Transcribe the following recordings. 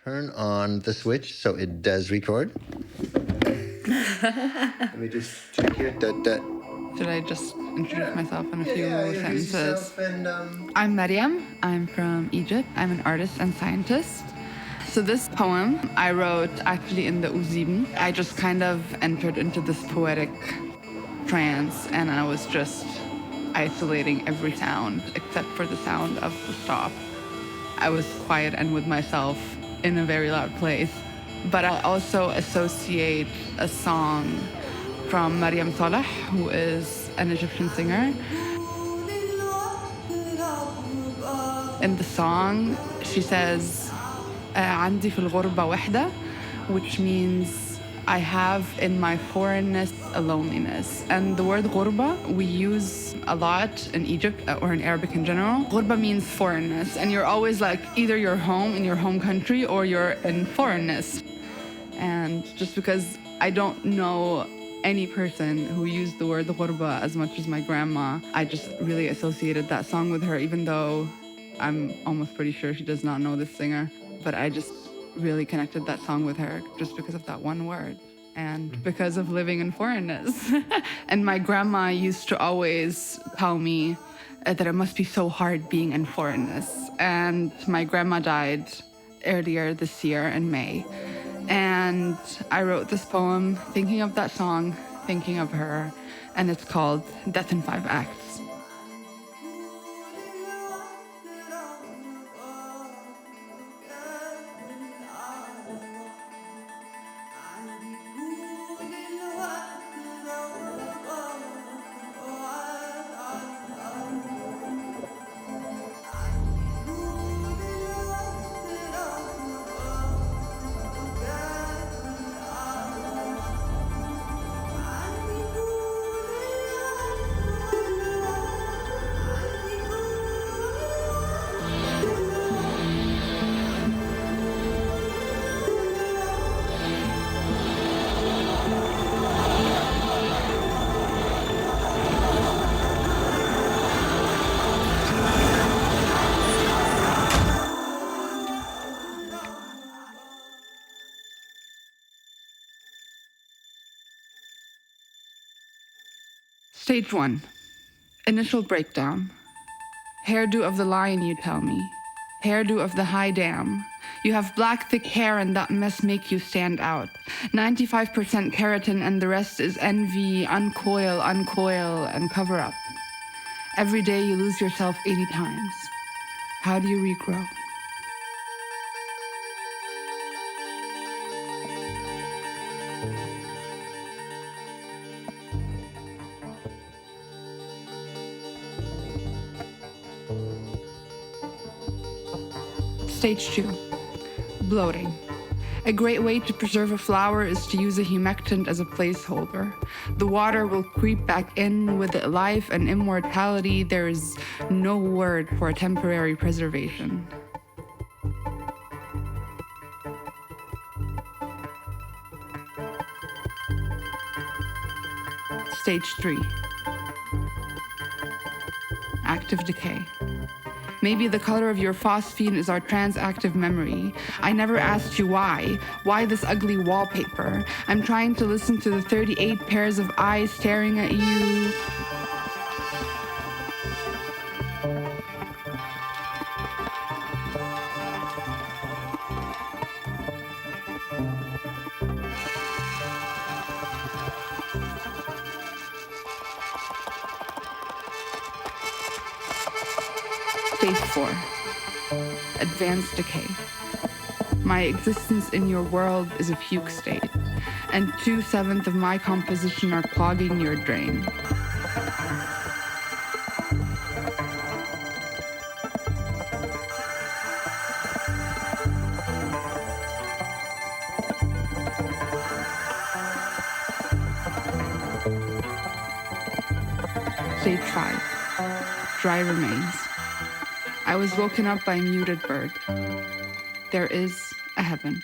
turn on the switch so it does record. Let me just check here. Should I just introduce myself in a few Introduce sentences? yourself and, I'm Mariam. I'm from Egypt. I'm an artist and scientist. So this poem I wrote actually in the U7. I just kind of entered into this poetic trance, and I was just isolating every sound except for the sound of the stop. I was quiet and with myself in a very loud place. But I also associate a song from Mariam Saleh, who is an Egyptian singer. In the song, she says, عندي في الغربة وحدة, which means I have in my foreignness a loneliness. And the word غربة we use a lot in Egypt or in Arabic in general. غربة means foreignness, and you're always like either you're home in your home country or you're in foreignness. And just because I don't know any person who used the word غربة as much as my grandma, I just really associated that song with her, even though I'm almost pretty sure she does not know this singer. But I just really connected that song with her just because of that one word and because of living in foreignness. And my grandma used to always tell me that it must be so hard being in foreignness. And my grandma died earlier this year in May. And I wrote this poem thinking of that song, thinking of her, and it's called Death in 5 Acts. Stage 1. Initial breakdown. Hairdo of the lion, you tell me. Hairdo of the high dam. You have black, thick hair and that mess make you stand out. 95% keratin and the rest is envy, uncoil, and cover up. Every day you lose yourself 80 times. How do you regrow? Stage 2. Bloating. A great way to preserve a flower is to use a humectant as a placeholder. The water will creep back in with life and immortality. There is no word for temporary preservation. Stage 3. Active decay. Maybe the color of your phosphine is our transactive memory. I never asked you why. Why this ugly wallpaper? I'm trying to listen to the 38 pairs of eyes staring at you. Stage 4. Advanced decay. My existence in your world is a fugue state, and 2/7 of my composition are clogging your drain. Stage 5. Dry remains. I was woken up by a muted bird. There is a heaven.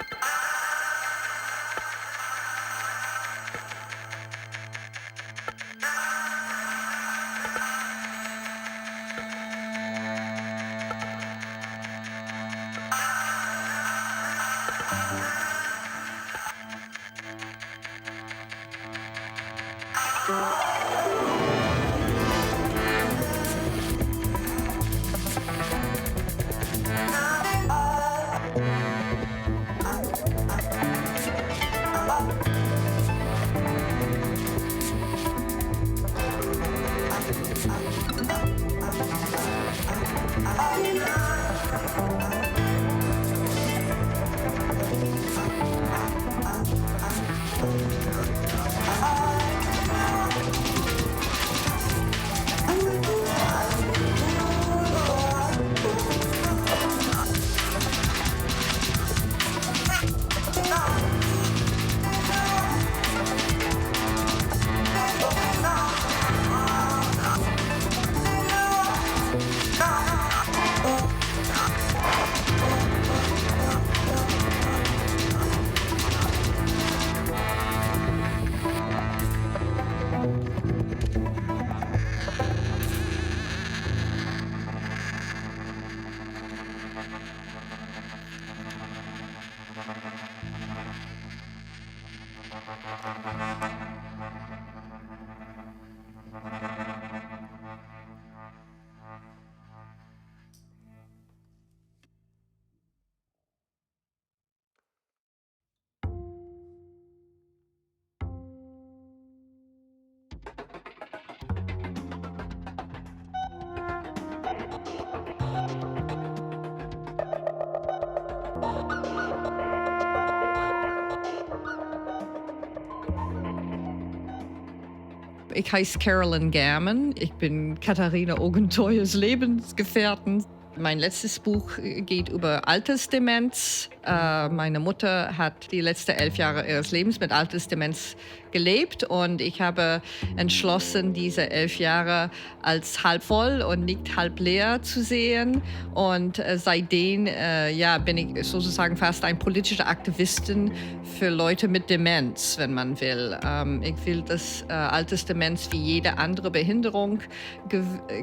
Ich heiße Carolyn Gammon. Ich bin Katherina Oguntoyes Lebensgefährtin. Mein letztes Buch geht über Altersdemenz. Meine Mutter hat die letzten 11 Jahre ihres Lebens mit Altersdemenz gelebt und ich habe entschlossen, diese 11 Jahre als halb voll und nicht halb leer zu sehen. Und seitdem bin ich sozusagen fast ein politischer Aktivistin für Leute mit Demenz, wenn man will. Ich will, dass Altersdemenz wie jede andere Behinderung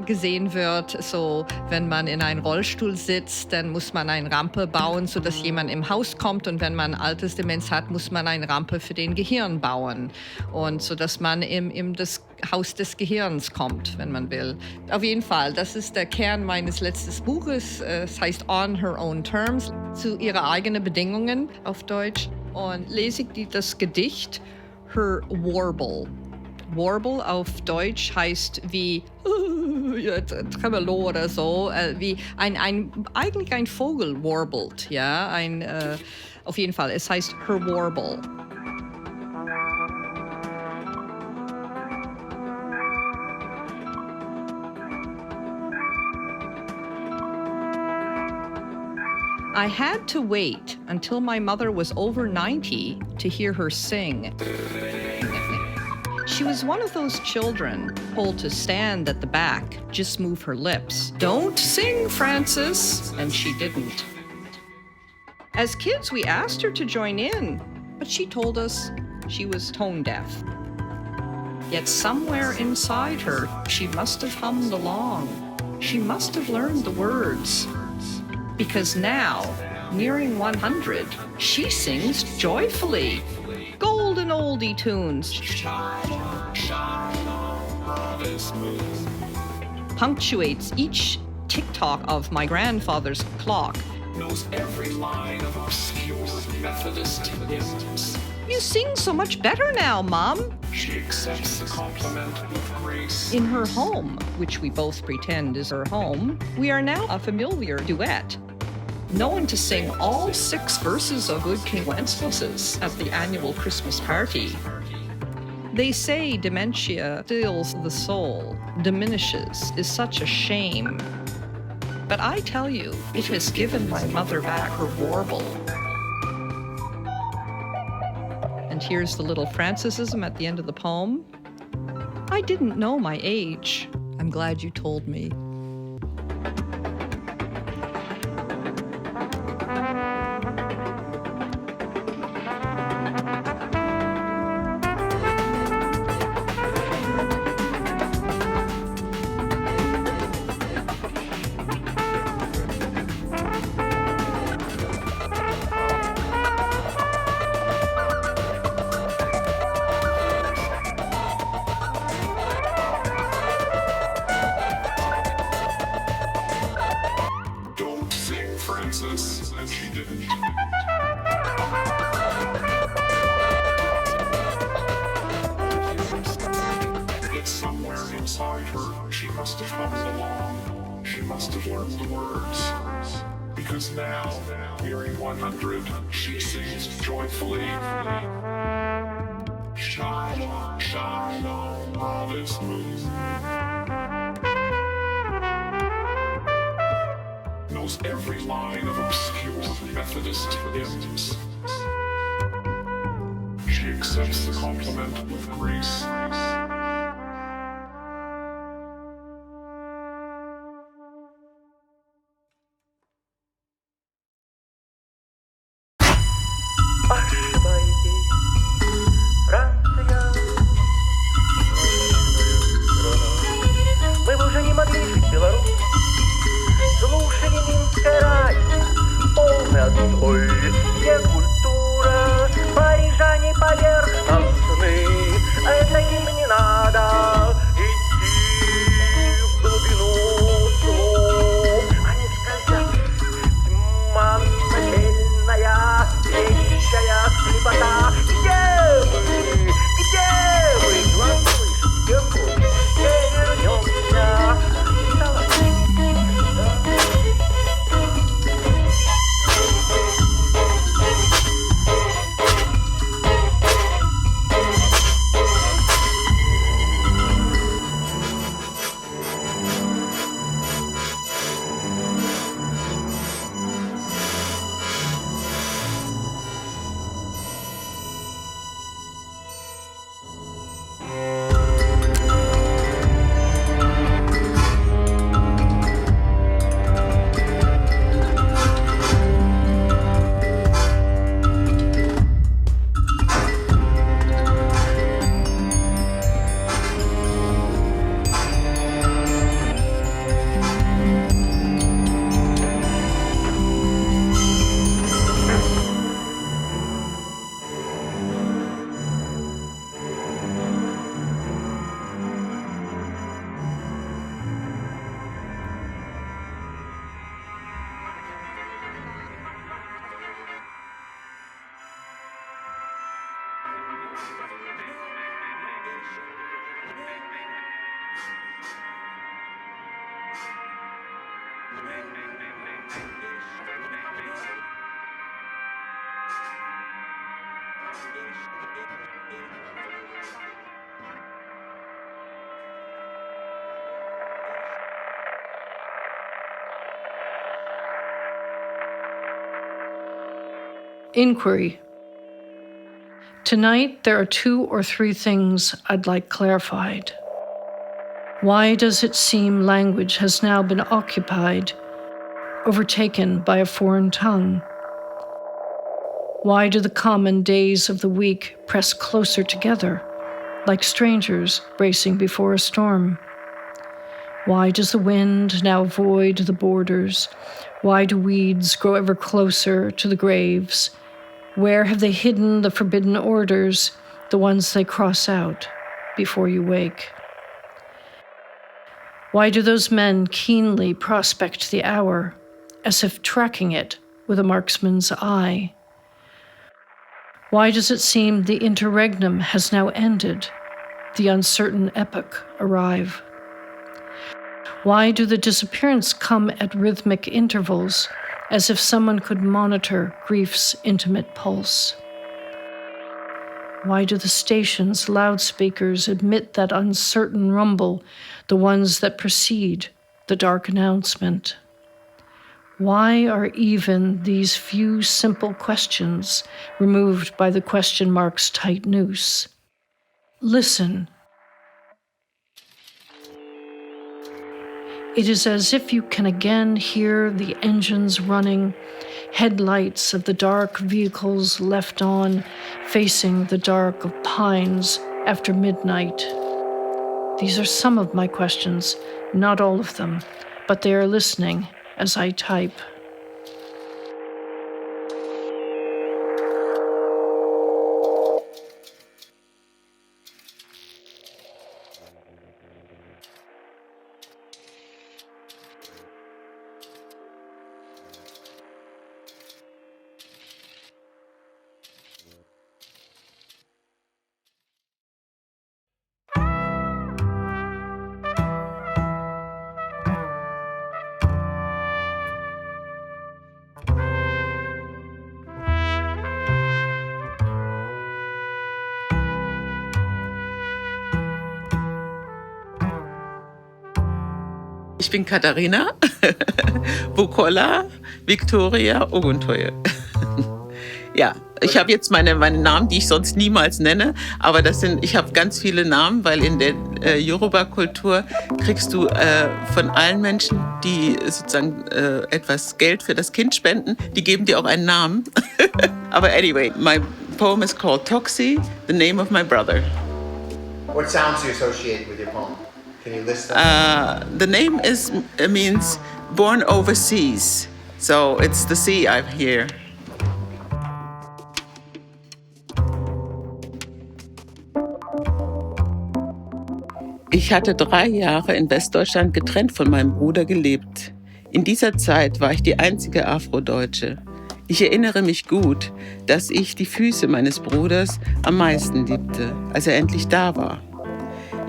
gesehen wird. So, wenn man in einem Rollstuhl sitzt, dann muss man eine Rampe bauen, sodass jemand im Haus kommt. Und wenn man Altersdemenz hat, muss man eine Rampe für den Gehirn bauen. Und so, dass man in das Haus des Gehirns kommt, wenn man will. Auf jeden Fall, das ist der Kern meines letzten Buches. Es heißt On Her Own Terms, zu ihrer eigenen Bedingungen auf Deutsch. Und lese ich das Gedicht Her Warble. Warble auf Deutsch heißt wie Tremolo oder so, wie eigentlich ein Vogel warbelt, ja, auf jeden Fall, es heißt Her Warble. I had to wait until my mother was over 90 to hear her sing. She was one of those children told to stand at the back, just move her lips. Don't sing, Frances! And she didn't. As kids, we asked her to join in, but she told us she was tone deaf. Yet somewhere inside her, she must have hummed along. She must have learned the words. Because now, nearing 100, she sings joyfully. Golden oldie tunes. Punctuates each tick-tock of my grandfather's clock. Knows every line of obscure Methodist hymns. You sing so much better now, Mom. She accepts the compliment with grace. In her home, which we both pretend is her home, we are now a familiar duet. Known to sing all 6 verses of Good King Wenceslas at the annual Christmas party. They say dementia stills the soul, diminishes, is such a shame. But I tell you, it has given my mother back her warble. And here's the little Francisism at the end of the poem. I didn't know my age. I'm glad you told me. must have come along. She must have learned the words. Because now, nearing 100, she sings joyfully. Shine, shine on olive's moon. Knows every line of obscure Methodist hymns. She accepts the compliment with grace. Мы бы уже не могли жить в Беларуси. Слушали Минское радио, полный отстой, где культура, парижане поверхностны. Это им не надо идти в глубину слов. Они скользят, тьма ночельная, вещая слепота. Где вы? Где вы? Глаз слышь, где хочешь, где вернемся? Inquiry. Tonight, there are 2 or 3 things I'd like clarified. Why does it seem language has now been occupied, overtaken by a foreign tongue? Why do the common days of the week press closer together, like strangers bracing before a storm? Why does the wind now void the borders? Why do weeds grow ever closer to the graves? Where have they hidden the forbidden orders, the ones they cross out before you wake? Why do those men keenly prospect the hour, as if tracking it with a marksman's eye? Why does it seem the interregnum has now ended, the uncertain epoch arrive? Why do the disappearances come at rhythmic intervals, as if someone could monitor grief's intimate pulse? Why do the station's loudspeakers admit that uncertain rumble, the ones that precede the dark announcement? Why are even these few simple questions removed by the question mark's tight noose? Listen. It is as if you can again hear the engines running, headlights of the dark vehicles left on, facing the dark of pines after midnight. These are some of my questions, not all of them, but they are listening as I type. Ich bin Katherina Bukola Victoria Oguntoye. Ja, ich habe jetzt meine Namen, die ich sonst niemals nenne, aber ich habe ganz viele Namen, weil in der Yoruba-Kultur kriegst du von allen Menschen, die sozusagen etwas Geld für das Kind spenden, die geben dir auch einen Namen. Aber anyway, my poem is called Toxi, the name of my brother. What sounds do you associate with your poem? Can you list them? The name means born overseas, so it's the sea I hear. Ich hatte 3 Jahre in Westdeutschland getrennt von meinem Bruder gelebt. In dieser Zeit war ich die einzige Afrodeutsche. Ich erinnere mich gut, dass ich die Füße meines Bruders am meisten liebte, als er endlich da war.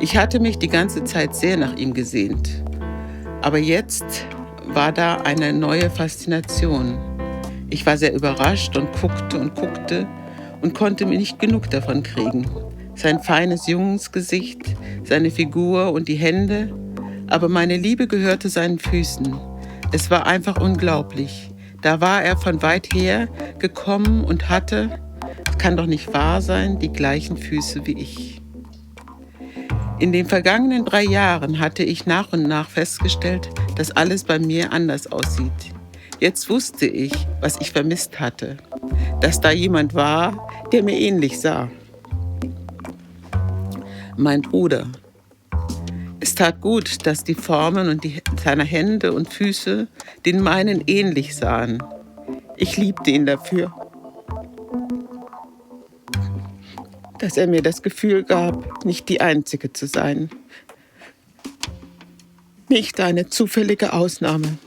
Ich hatte mich die ganze Zeit sehr nach ihm gesehnt. Aber jetzt war da eine neue Faszination. Ich war sehr überrascht und guckte und konnte mir nicht genug davon kriegen. Sein feines Jungsgesicht, seine Figur und die Hände. Aber meine Liebe gehörte seinen Füßen. Es war einfach unglaublich. Da war er von weit her gekommen und hatte, es kann doch nicht wahr sein, die gleichen Füße wie ich. In den vergangenen 3 Jahren hatte ich nach und nach festgestellt, dass alles bei mir anders aussieht. Jetzt wusste ich, was ich vermisst hatte, dass da jemand war, der mir ähnlich sah. Mein Bruder. Es tat gut, dass die Formen und seiner Hände und Füße den meinen ähnlich sahen. Ich liebte ihn dafür. Dass er mir das Gefühl gab, nicht die Einzige zu sein. Nicht eine zufällige Ausnahme.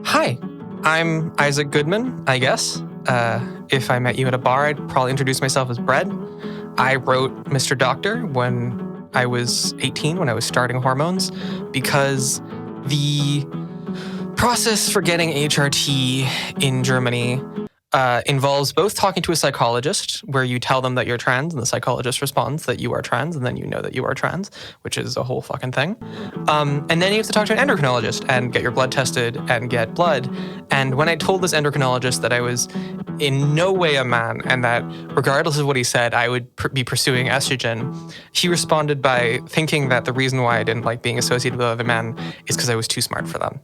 Hi, I'm Isaac Goodman, I guess. If I met you at a bar, I'd probably introduce myself as Brett. I wrote Mr. Doctor when I was 18, when I was starting hormones, because the process for getting HRT in Germany involves both talking to a psychologist, where you tell them that you're trans, and the psychologist responds that you are trans, and then you know that you are trans, which is a whole fucking thing. And then you have to talk to an endocrinologist and get your blood tested and get blood. And when I told this endocrinologist that I was in no way a man, and that regardless of what he said, I would be pursuing estrogen, he responded by thinking that the reason why I didn't like being associated with other men is because I was too smart for them,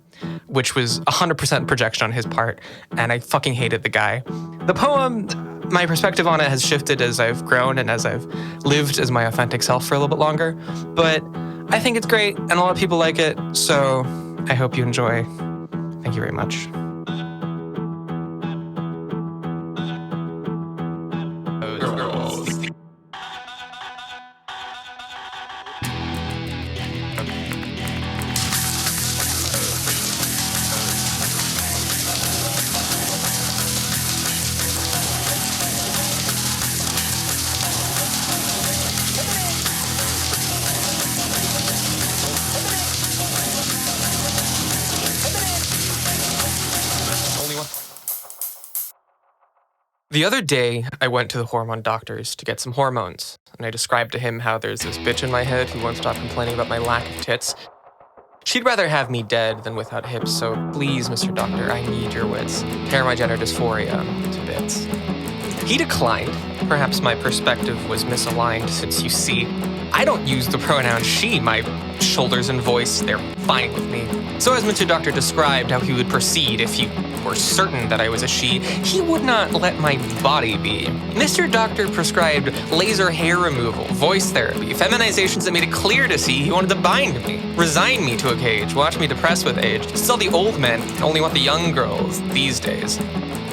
which was 100% projection on his part, and I fucking hated the guy. The poem, my perspective on it has shifted as I've grown and as I've lived as my authentic self for a little bit longer, but I think it's great, and a lot of people like it, so I hope you enjoy. Thank you very much. The other day, I went to the hormone doctors to get some hormones, and I described to him how there's this bitch in my head who won't stop complaining about my lack of tits. She'd rather have me dead than without hips, so please, Mr. Doctor, I need your wits. Tear my gender dysphoria to bits. He declined. Perhaps my perspective was misaligned, since you see, I don't use the pronoun she. My shoulders and voice, they're fine with me. So as Mr. Doctor described how he would proceed if he were certain that I was a she, he would not let my body be. Mr. Doctor prescribed laser hair removal, voice therapy, feminizations that made it clear to see he wanted to bind me, resign me to a cage, watch me depress with age. Still, the old men only want the young girls these days.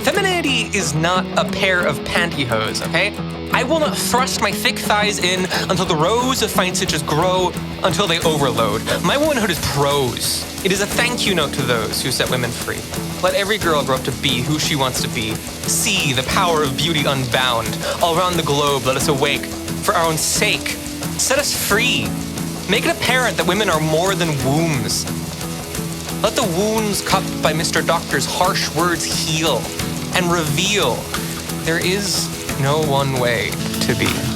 Femininity is not a pair of pantyhose, okay? I will not thrust my thick thighs in until the rows of fine stitches grow until they overload. My womanhood is prose. It is a thank you note to those who set women free. Let every girl grow up to be who she wants to be. See the power of beauty unbound. All around the globe, let us awake for our own sake. Set us free. Make it apparent that women are more than wombs. Let the wounds cupped by Mr. Doctor's harsh words heal and reveal there is no one way to be.